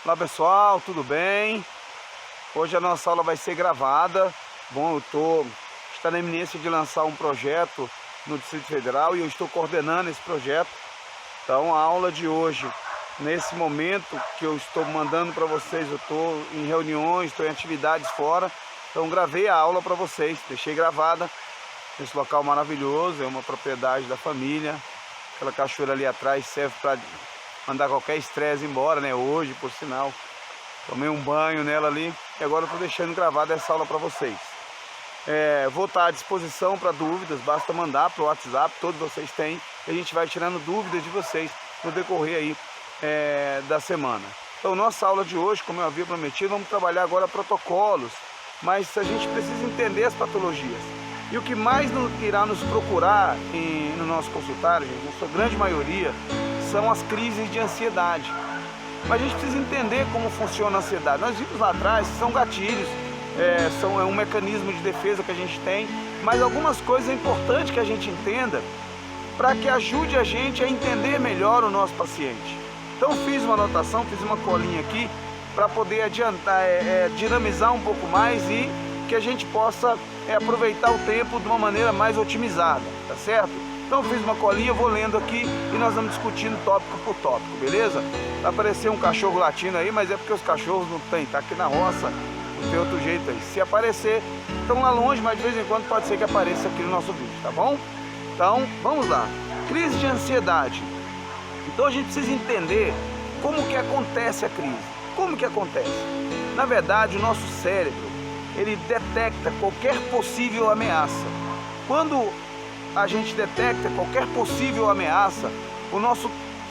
Olá pessoal, tudo bem? Hoje a nossa aula vai ser gravada. Bom, está na iminência de lançar um projeto no Distrito Federal e eu estou coordenando esse projeto. Então a aula de hoje, nesse momento que eu estou mandando para vocês, eu estou em reuniões, estou em atividades fora, então gravei a aula para vocês, deixei gravada. Esse local maravilhoso, é uma propriedade da família. Aquela cachoeira ali atrás serve para mandar qualquer estresse embora, né? Hoje, por sinal, tomei um banho nela ali e agora eu estou deixando gravada essa aula para vocês. Vou estar à disposição para dúvidas, basta mandar para o WhatsApp, todos vocês têm, e a gente vai tirando dúvidas de vocês no decorrer aí da semana. Então, nossa aula de hoje, como eu havia prometido, vamos trabalhar agora protocolos, mas a gente precisa entender as patologias. E o que mais irá nos procurar no nosso consultório, gente, na sua grande maioria, são as crises de ansiedade. Mas a gente precisa entender como funciona a ansiedade. Nós vimos lá atrás que são gatilhos, é um mecanismo de defesa que a gente tem, mas algumas coisas é importante que a gente entenda para que ajude a gente a entender melhor o nosso paciente. Então fiz uma anotação, fiz uma colinha aqui para poder adiantar, dinamizar um pouco mais e que a gente possa aproveitar o tempo de uma maneira mais otimizada, tá certo? Então fiz uma colinha, vou lendo aqui e nós vamos discutindo tópico por tópico, beleza? Vai aparecer um cachorro latindo aí, mas é porque os cachorros não tem, tá aqui na roça, não tem outro jeito aí. Se aparecer, estão lá longe, mas de vez em quando pode ser que apareça aqui no nosso vídeo, tá bom? Então, vamos lá. Crise de ansiedade. Então a gente precisa entender como que acontece a crise. Como que acontece? Na verdade, o nosso cérebro, ele detecta qualquer possível ameaça. Quando a gente detecta qualquer possível ameaça, o nosso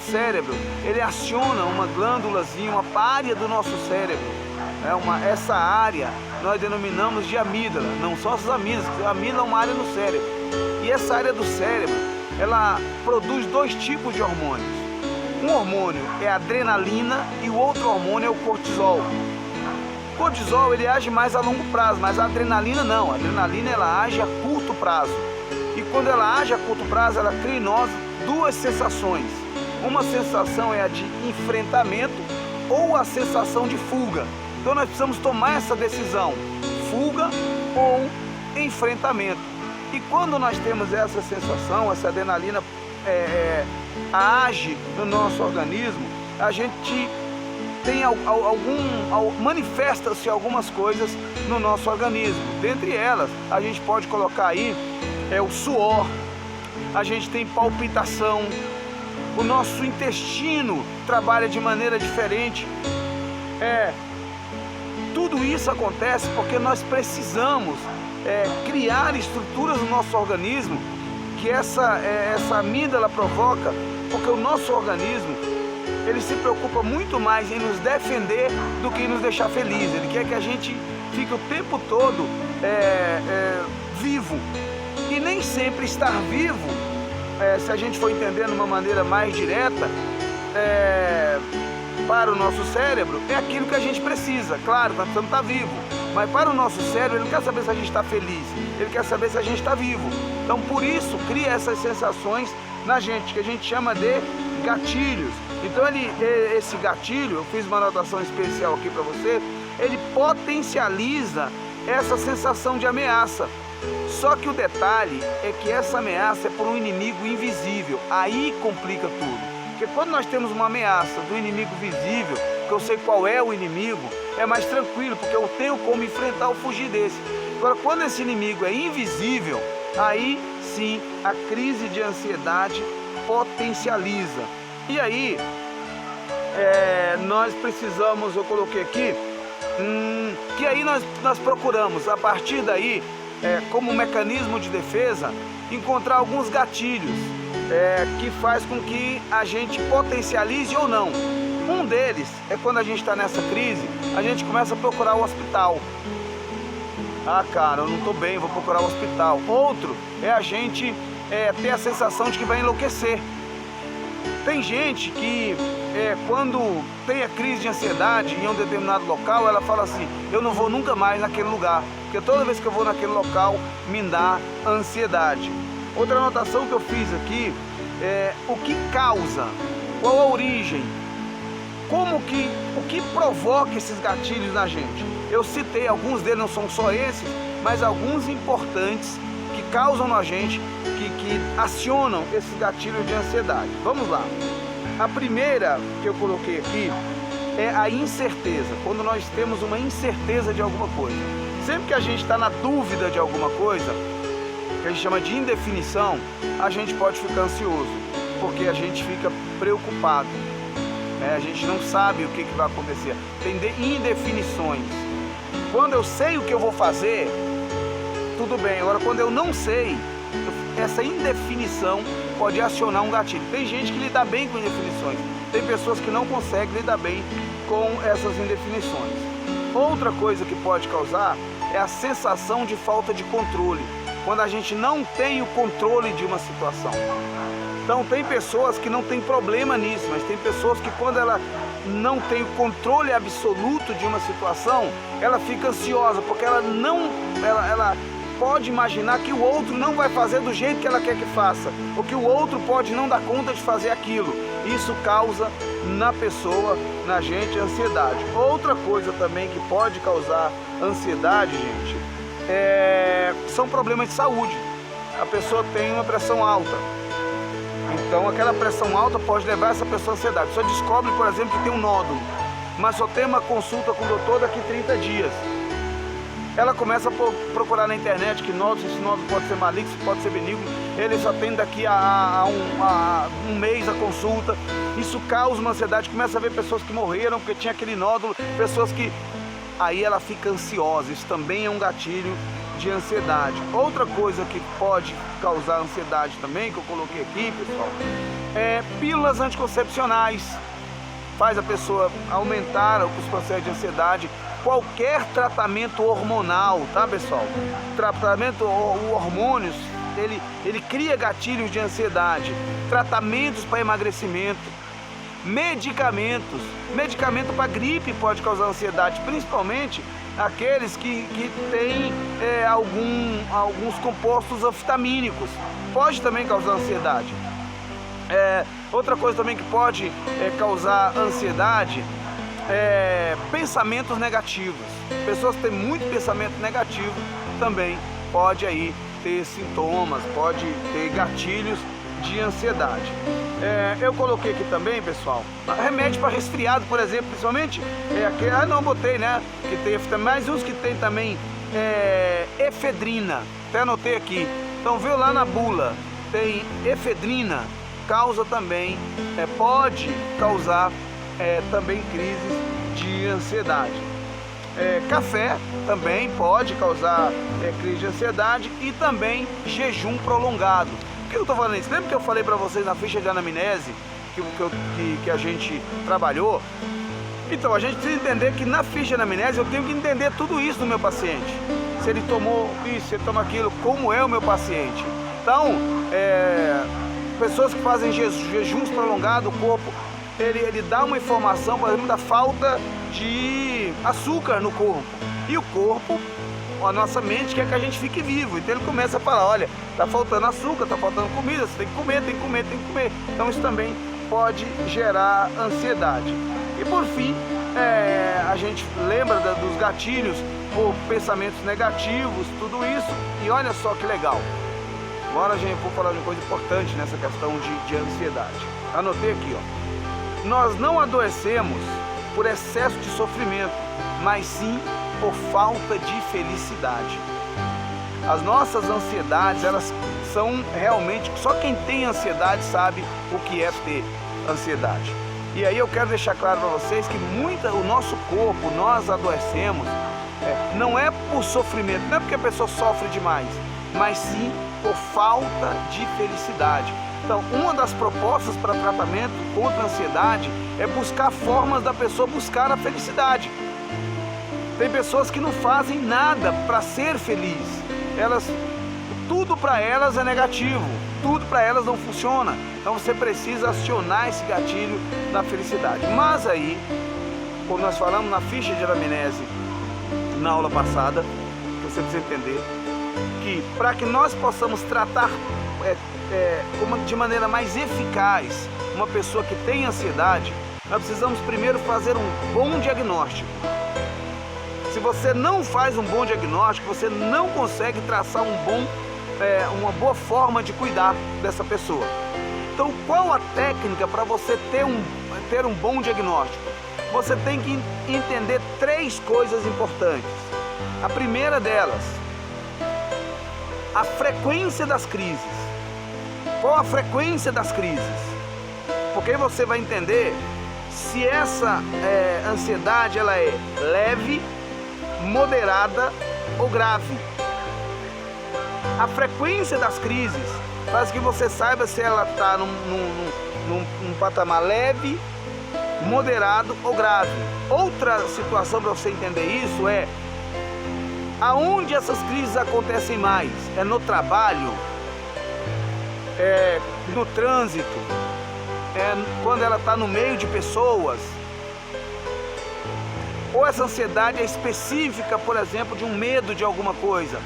cérebro, ele aciona uma glândulazinha, uma área do nosso cérebro. Essa área nós denominamos de amígdala, não só as amígdalas, a amígdala é uma área no cérebro. E essa área do cérebro, ela produz dois tipos de hormônios. Um hormônio é a adrenalina e o outro hormônio é o cortisol. O cortisol, ele age mais a longo prazo, mas a adrenalina não. A adrenalina, ela age a curto prazo. E quando ela age a curto prazo, ela cria em nós duas sensações. Uma sensação é a de enfrentamento ou a sensação de fuga. Então nós precisamos tomar essa decisão, fuga ou enfrentamento. E quando nós temos essa sensação, essa adrenalina age no nosso organismo, a gente tem manifesta-se algumas coisas no nosso organismo. Dentre elas, a gente pode colocar aí o suor, a gente tem palpitação, o nosso intestino trabalha de maneira diferente. Tudo isso acontece porque nós precisamos criar estruturas no nosso organismo que essa amígdala provoca, porque o nosso organismo, ele se preocupa muito mais em nos defender do que em nos deixar felizes. Ele quer que a gente fique o tempo todo vivo. E nem sempre estar vivo, se a gente for entender de uma maneira mais direta, para o nosso cérebro, é aquilo que a gente precisa. Claro, nós precisamos estar vivo, mas para o nosso cérebro, ele não quer saber se a gente está feliz, ele quer saber se a gente está vivo. Então, por isso, cria essas sensações na gente, que a gente chama de gatilhos. Então, esse gatilho, eu fiz uma anotação especial aqui para você, ele potencializa essa sensação de ameaça. Só que o detalhe é que essa ameaça é por um inimigo invisível. Aí complica tudo. Porque quando nós temos uma ameaça do inimigo visível, que eu sei qual é o inimigo, é mais tranquilo, porque eu tenho como enfrentar ou fugir desse. Agora, quando esse inimigo é invisível, aí sim a crise de ansiedade potencializa. E aí, nós precisamos, eu coloquei aqui, que aí nós procuramos, a partir daí, como mecanismo de defesa, encontrar alguns gatilhos que faz com que a gente potencialize ou não. Um deles é quando a gente está nessa crise, a gente começa a procurar o hospital. Ah, cara, eu não estou bem, vou procurar o hospital. Outro é a gente ter a sensação de que vai enlouquecer. Tem gente que quando tem a crise de ansiedade em um determinado local, ela fala assim, eu não vou nunca mais naquele lugar, porque toda vez que eu vou naquele local me dá ansiedade. Outra anotação que eu fiz aqui é o que causa, qual a origem o que provoca esses gatilhos na gente? Eu citei, alguns deles não são só esses, mas alguns importantes que causam na gente, que acionam esses gatilhos de ansiedade. Vamos lá. A primeira que eu coloquei aqui é a incerteza, quando nós temos uma incerteza de alguma coisa. Sempre que a gente está na dúvida de alguma coisa, que a gente chama de indefinição, a gente pode ficar ansioso, porque a gente fica preocupado, né? A gente não sabe o que vai acontecer, tem indefinições. Quando eu sei o que eu vou fazer, tudo bem. Agora, quando eu não sei, essa indefinição pode acionar um gatilho. Tem gente que lida bem com indefinições, tem pessoas que não conseguem lidar bem com essas indefinições. Outra coisa que pode causar é a sensação de falta de controle, quando a gente não tem o controle de uma situação. Então tem pessoas que não tem problema nisso, mas tem pessoas que quando ela não tem o controle absoluto de uma situação, ela fica ansiosa, porque ela pode imaginar que o outro não vai fazer do jeito que ela quer que faça, ou que o outro pode não dar conta de fazer aquilo. Isso causa na pessoa, na gente, ansiedade. Outra coisa também que pode causar ansiedade, gente, são problemas de saúde. A pessoa tem uma pressão alta, então aquela pressão alta pode levar essa pessoa à ansiedade. A pessoa descobre, por exemplo, que tem um nódulo, mas só tem uma consulta com o doutor daqui a 30 dias. Ela começa a procurar na internet que esse nódulo pode ser maligno, pode ser benigno, ele só tem daqui a um mês a consulta. Isso causa uma ansiedade, começa a ver pessoas que morreram porque tinha aquele nódulo, pessoas que... Aí ela fica ansiosa, isso também é um gatilho de ansiedade. Outra coisa que pode causar ansiedade também, que eu coloquei aqui, pessoal, é pílulas anticoncepcionais. Faz a pessoa aumentar os processos de ansiedade. Qualquer tratamento hormonal, tá, pessoal? Tratamento, hormônios, ele cria gatilhos de ansiedade. Tratamentos para emagrecimento, medicamento para gripe pode causar ansiedade, principalmente aqueles que têm alguns compostos anfetamínicos, pode também causar ansiedade. Outra coisa também que pode causar ansiedade pensamentos negativos. Pessoas que têm muito pensamento negativo também pode aí ter sintomas, pode ter gatilhos de ansiedade. Eu coloquei aqui também, pessoal, remédio para resfriado, por exemplo, principalmente não botei, né, que tem mais uns que tem também efedrina, até anotei aqui. Então viu lá na bula, tem efedrina, causa também, pode causar também crises de ansiedade. Café também pode causar crise de ansiedade, e também jejum prolongado. Por que eu estou falando isso? Lembra que eu falei para vocês na ficha de anamnese que a gente trabalhou? Então a gente precisa entender que na ficha de anamnese eu tenho que entender tudo isso do meu paciente. Se ele tomou isso, se ele toma aquilo, como é o meu paciente. Então, pessoas que fazem jejuns prolongados, o corpo ele dá uma informação, por exemplo, da falta de açúcar no corpo. E o corpo, a nossa mente, quer que a gente fique vivo. Então ele começa a falar, olha, tá faltando açúcar, tá faltando comida, você tem que comer, tem que comer, tem que comer. Então isso também pode gerar ansiedade. E por fim, a gente lembra dos gatilhos por pensamentos negativos, tudo isso. E olha só que legal. Agora a gente vou falar de uma coisa importante nessa questão de ansiedade. Anotei aqui, ó. Nós não adoecemos por excesso de sofrimento, mas sim por falta de felicidade. As nossas ansiedades, elas são realmente... Só quem tem ansiedade sabe o que é ter ansiedade. E aí eu quero deixar claro para vocês que o nosso corpo, nós adoecemos, não é por sofrimento, não é porque a pessoa sofre demais, mas sim por falta de felicidade. Então, uma das propostas para tratamento contra a ansiedade é buscar formas da pessoa buscar a felicidade. Tem pessoas que não fazem nada para ser feliz. Tudo para elas é negativo, tudo para elas não funciona. Então você precisa acionar esse gatilho na felicidade. Mas aí, como nós falamos na ficha de anamnese na aula passada, você precisa entender que para que nós possamos tratar de maneira mais eficaz uma pessoa que tem ansiedade, nós precisamos primeiro fazer um bom diagnóstico. Se você não faz um bom diagnóstico, você não consegue traçar uma boa forma de cuidar dessa pessoa. Então, qual a técnica para você ter um bom diagnóstico? Você tem que entender 3 coisas importantes. A primeira delas, a frequência das crises. Qual a frequência das crises? Porque aí você vai entender se essa ansiedade ela é leve, moderada ou grave. A frequência das crises faz que você saiba se ela está num patamar leve, moderado ou grave. Outra situação para você entender isso é aonde essas crises acontecem mais. É no trabalho, é no trânsito, é quando ela está no meio de pessoas. Ou essa ansiedade é específica, por exemplo, de um medo de alguma coisa.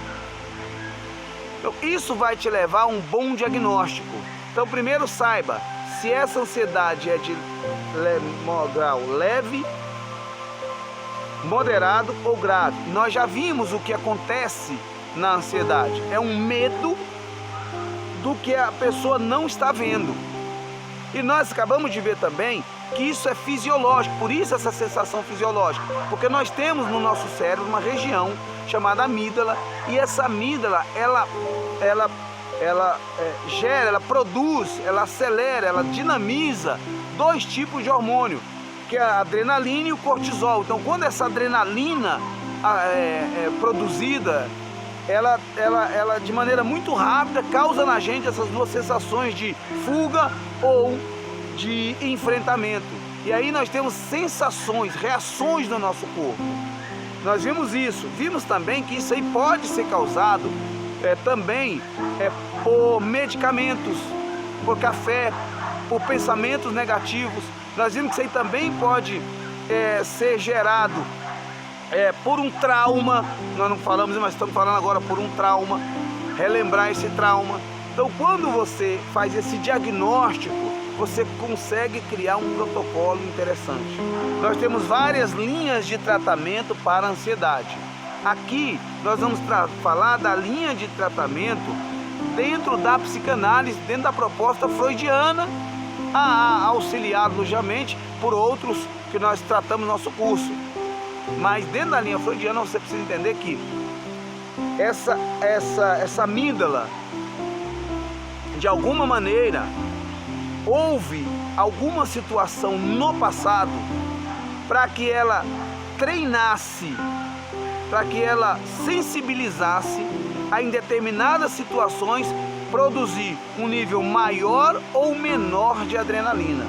Então, isso vai te levar a um bom diagnóstico. Então, primeiro saiba se essa ansiedade é de grau leve, moderado ou grave. Nós já vimos o que acontece na ansiedade. É um medo do que a pessoa não está vendo. E nós acabamos de ver também que isso é fisiológico, por isso essa sensação fisiológica, porque nós temos no nosso cérebro uma região chamada amígdala, e essa amígdala, ela gera, ela produz, ela acelera, ela dinamiza 2 tipos de hormônio, que é a adrenalina e o cortisol. Então, quando essa adrenalina é produzida, ela de maneira muito rápida causa na gente essas 2 sensações de fuga ou de enfrentamento. E aí nós temos sensações, reações no nosso corpo. Nós vimos isso. Vimos também que isso aí pode ser causado também por medicamentos, por café, por pensamentos negativos. Nós vimos que isso aí também pode ser gerado por um trauma. Nós não falamos, mas estamos falando agora por um trauma, relembrar esse trauma. Então, quando você faz esse diagnóstico, você consegue criar um protocolo interessante. Nós temos várias linhas de tratamento para a ansiedade. Aqui nós vamos falar da linha de tratamento dentro da psicanálise, dentro da proposta freudiana, auxiliado logicamente por outros que nós tratamos no nosso curso. Mas dentro da linha freudiana você precisa entender que essa amígdala, de alguma maneira, houve alguma situação no passado para que ela treinasse, para que ela sensibilizasse a em determinadas situações produzir um nível maior ou menor de adrenalina.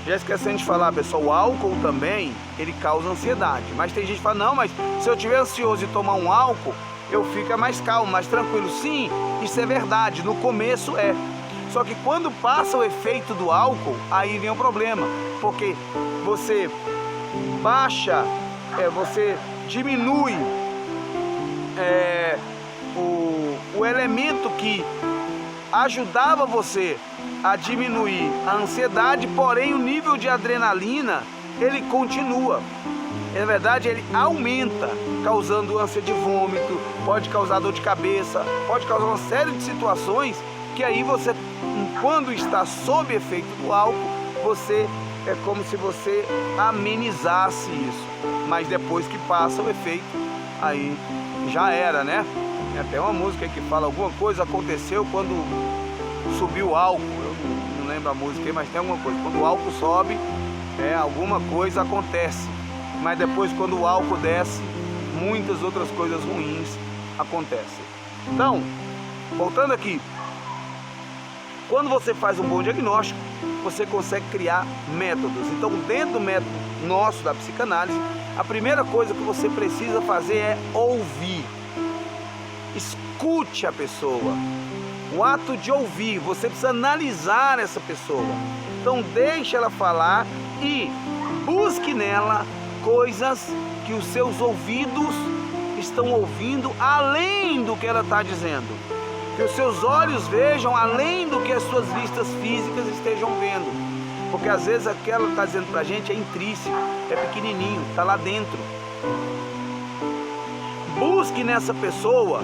Já esquecendo de falar, pessoal, o álcool também, ele causa ansiedade. Mas tem gente que fala, não, mas se eu estiver ansioso e tomar um álcool, eu fico mais calmo, mais tranquilo. Sim, isso é verdade, no começo é. Só que quando passa o efeito do álcool, aí vem o problema. Porque você baixa, você diminui o elemento que ajudava você a diminuir a ansiedade, porém o nível de adrenalina, ele continua. Na verdade, ele aumenta, causando ânsia de vômito, pode causar dor de cabeça, pode causar uma série de situações que aí você, quando está sob efeito do álcool, é como se você amenizasse isso. Mas depois que passa o efeito, aí já era, né? Tem até uma música que fala alguma coisa aconteceu quando subiu o álcool. Eu não lembro a música aí, mas tem alguma coisa. Quando o álcool sobe, alguma coisa acontece. Mas depois, quando o álcool desce, muitas outras coisas ruins acontecem. Então, voltando aqui, quando você faz um bom diagnóstico, você consegue criar métodos. Então, dentro do método nosso da psicanálise, a primeira coisa que você precisa fazer é ouvir. Escute a pessoa. O ato de ouvir, você precisa analisar essa pessoa. Então, deixe ela falar e busque nela coisas que os seus ouvidos estão ouvindo além do que ela está dizendo. Que os seus olhos vejam além do que as suas vistas físicas estejam vendo. Porque às vezes aquilo que está dizendo pra gente é intrínseco, é pequenininho, está lá dentro. Busque nessa pessoa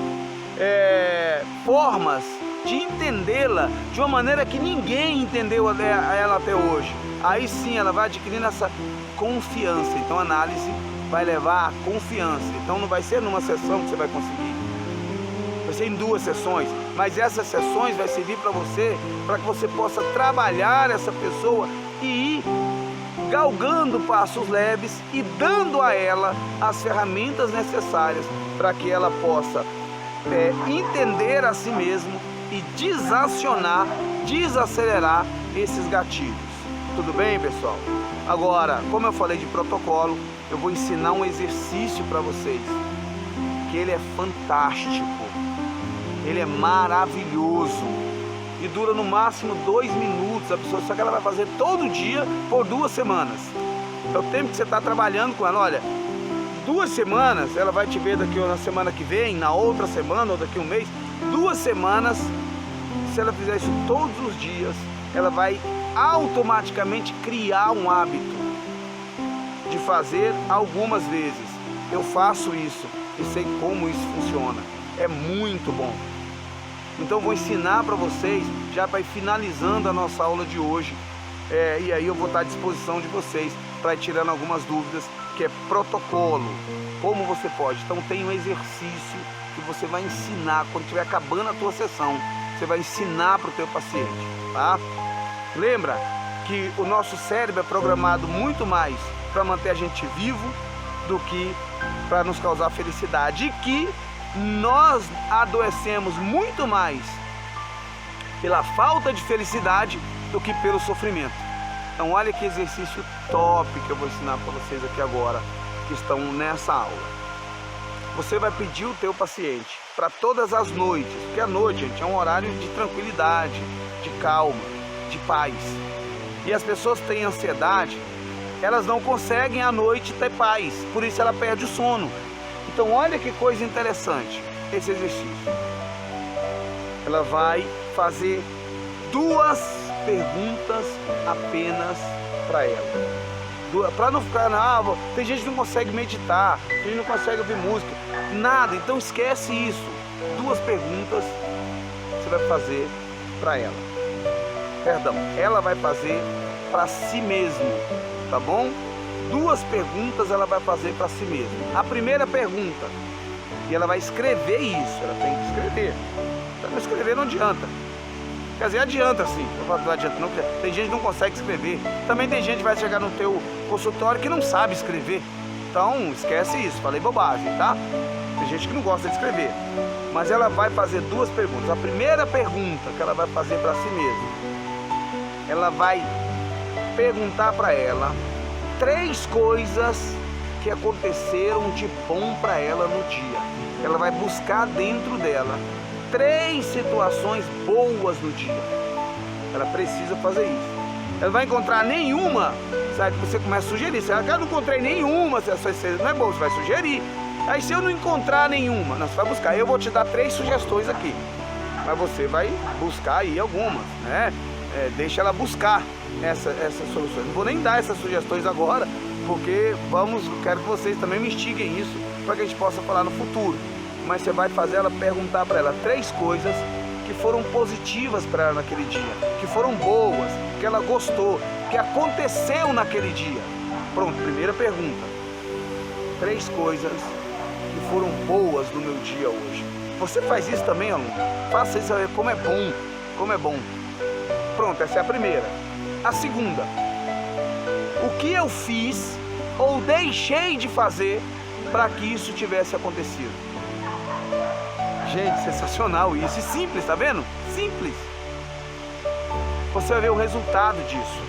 formas de entendê-la de uma maneira que ninguém entendeu ela até hoje. Aí sim ela vai adquirindo essa confiança. Então a análise vai levar a confiança. Então não vai ser numa sessão que você vai conseguir, vai ser em 2 sessões, mas essas sessões vai servir para que você possa trabalhar essa pessoa e ir galgando passos leves e dando a ela as ferramentas necessárias para que ela possa entender a si mesmo e desacelerar esses gatilhos. Tudo bem, pessoal? Agora, como eu falei de protocolo, eu vou ensinar um exercício para vocês, que ele é fantástico, ele é maravilhoso e dura no máximo 2 minutos. A pessoa, só que ela vai fazer todo dia por 2 semanas. É o tempo que você está trabalhando com ela. Olha, 2 semanas, ela vai te ver daqui na semana que vem, na outra semana ou daqui a um mês. 2 semanas, se ela fizer isso todos os dias, ela vai automaticamente criar um hábito de fazer algumas vezes. Eu faço isso e sei como isso funciona. É muito bom. Então vou ensinar para vocês, já para ir finalizando a nossa aula de hoje. E aí eu vou estar à disposição de vocês para ir tirando algumas dúvidas, que é protocolo. Como você pode. Então tem um exercício que você vai ensinar quando estiver acabando a tua sessão. Você vai ensinar para o teu paciente, tá? Lembra que o nosso cérebro é programado muito mais para manter a gente vivo do que para nos causar felicidade, e que nós adoecemos muito mais pela falta de felicidade do que pelo sofrimento. Então olha que exercício top que eu vou ensinar para vocês aqui agora, que estão nessa aula. Você vai pedir o teu paciente para todas as noites, porque a noite, gente, é um horário de tranquilidade, de calma, de paz. E as pessoas têm ansiedade, elas não conseguem à noite ter paz, por isso ela perde o sono. Então olha que coisa interessante esse exercício. Ela vai fazer 2 perguntas apenas para ela. Para não ficar tem gente que não consegue meditar, tem gente que não consegue ouvir música, nada. Então esquece isso. 2 perguntas você vai fazer para ela. Perdão, ela vai fazer para si mesmo, tá bom? 2 perguntas ela vai fazer para si mesma. A primeira pergunta, e ela vai escrever isso, ela tem que escrever. Se não escrever não adianta. Quer dizer, adianta sim, não adianta não, tem gente que não consegue escrever. Também tem gente que vai chegar no teu consultório que não sabe escrever. Então esquece isso, falei bobagem, tá? Tem gente que não gosta de escrever. Mas ela vai fazer 2 perguntas. A primeira pergunta que ela vai fazer para si mesma, ela vai perguntar para ela 3 coisas que aconteceram de bom para ela no dia. Ela vai buscar dentro dela 3 situações boas no dia. Ela precisa fazer isso. Ela vai encontrar nenhuma, sabe, que você começa a sugerir. Se ela não encontrei nenhuma, não é bom, você vai sugerir. Aí se eu não encontrar nenhuma, você vai buscar. Eu vou te dar 3 sugestões aqui, mas você vai buscar aí algumas, né? Deixa ela buscar essas soluções. Não vou nem dar essas sugestões agora, porque quero que vocês também me instiguem isso, para que a gente possa falar no futuro. Mas você vai fazer ela perguntar para ela 3 coisas que foram positivas para ela naquele dia, que foram boas, que ela gostou, que aconteceu naquele dia. Pronto, primeira pergunta. 3 coisas que foram boas no meu dia hoje. Você faz isso também, aluno? Faça isso, como é bom, como é bom. Pronto, essa é a primeira. A segunda, o que eu fiz ou deixei de fazer para que isso tivesse acontecido? Gente, sensacional isso. E simples, tá vendo? Simples. Você vai ver o resultado disso.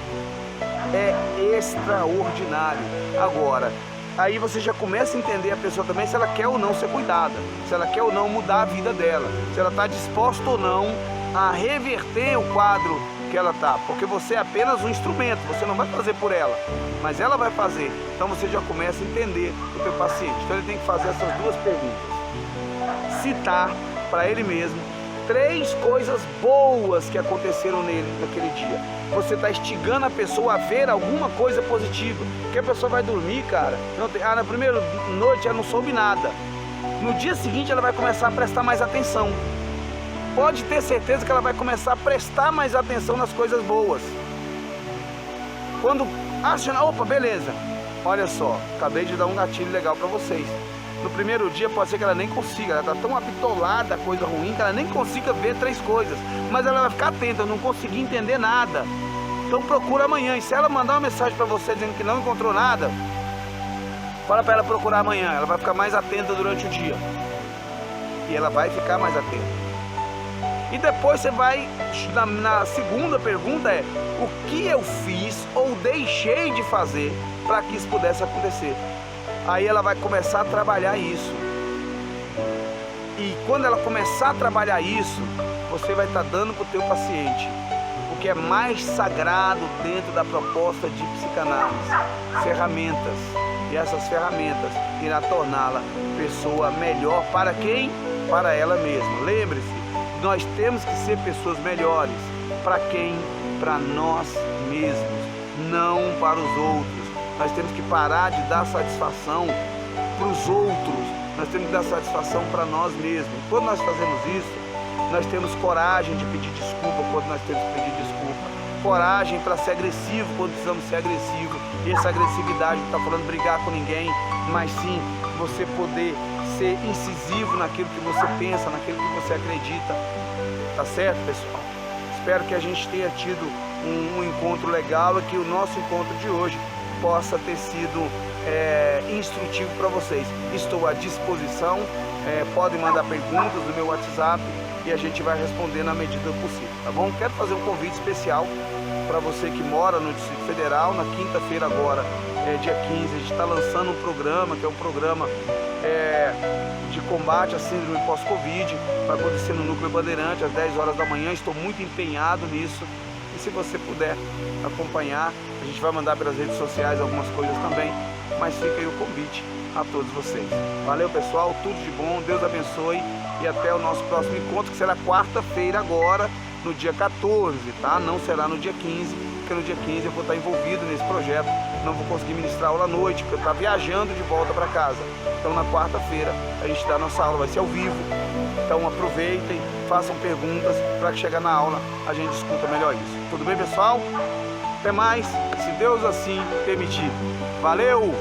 É extraordinário. Agora, aí você já começa a entender a pessoa também, se ela quer ou não ser cuidada, se ela quer ou não mudar a vida dela, se ela está disposta ou não a reverter o quadro que ela está, porque você é apenas um instrumento, você não vai fazer por ela, mas ela vai fazer. Então você já começa a entender o teu paciente. Então ele tem que fazer essas 2 perguntas. Citar para ele mesmo 3 coisas boas que aconteceram nele naquele dia. Você está instigando a pessoa a ver alguma coisa positiva. Porque a pessoa vai dormir, cara, na primeira noite ela não soube nada. No dia seguinte ela vai começar a prestar mais atenção. Pode ter certeza que ela vai começar a prestar mais atenção nas coisas boas. Quando acha, opa, beleza, olha só, acabei de dar um gatilho legal para vocês. No primeiro dia pode ser que ela nem consiga, ela está tão habitolada a coisa ruim que ela nem consiga ver 3 coisas. Mas ela vai ficar atenta, não conseguir entender nada. Então procura amanhã, e se ela mandar uma mensagem para você dizendo que não encontrou nada, fala para ela procurar amanhã, ela vai ficar mais atenta durante o dia. E ela vai ficar mais atenta. E depois você vai, na segunda pergunta é, o que eu fiz ou deixei de fazer para que isso pudesse acontecer? Aí ela vai começar a trabalhar isso. E quando ela começar a trabalhar isso, você vai estar dando para o teu paciente o que é mais sagrado dentro da proposta de psicanálise, ferramentas. E essas ferramentas irá torná-la pessoa melhor para quem? Para ela mesma. Lembre-se, nós temos que ser pessoas melhores. Para quem? Para nós mesmos, não para os outros. Nós temos que parar de dar satisfação para os outros. Nós temos que dar satisfação para nós mesmos. Quando nós fazemos isso, nós temos coragem de pedir desculpa quando nós temos que pedir desculpa. Coragem para ser agressivo quando precisamos ser agressivo. E essa agressividade não está falando brigar com ninguém, mas sim você poder ser incisivo naquilo que você pensa, naquilo que você acredita. Tá certo, pessoal? Espero que a gente tenha tido um encontro legal e que o nosso encontro de hoje possa ter sido instrutivo para vocês. Estou à disposição, podem mandar perguntas no meu WhatsApp e a gente vai responder na medida do possível, tá bom? Quero fazer um convite especial para você que mora no Distrito Federal. Na quinta-feira agora, dia 15, a gente está lançando um programa, que é um programa de combate à síndrome pós-Covid. Vai acontecer no Núcleo Bandeirante às 10 horas da manhã. Estou muito empenhado nisso. E se você puder acompanhar, a gente vai mandar pelas redes sociais algumas coisas também. Mas fica aí o convite a todos vocês. Valeu, pessoal, tudo de bom, Deus abençoe e até o nosso próximo encontro, que será quarta-feira agora, no dia 14, tá? Não será no dia 15, porque no dia 15 eu vou estar envolvido nesse projeto, não vou conseguir ministrar aula à noite, porque eu estou viajando de volta para casa. Então na quarta-feira a gente dá a nossa aula, vai ser ao vivo. Então aproveitem, façam perguntas, para que chegar na aula a gente discuta melhor isso. Tudo bem, pessoal? Até mais, se Deus assim permitir. Valeu!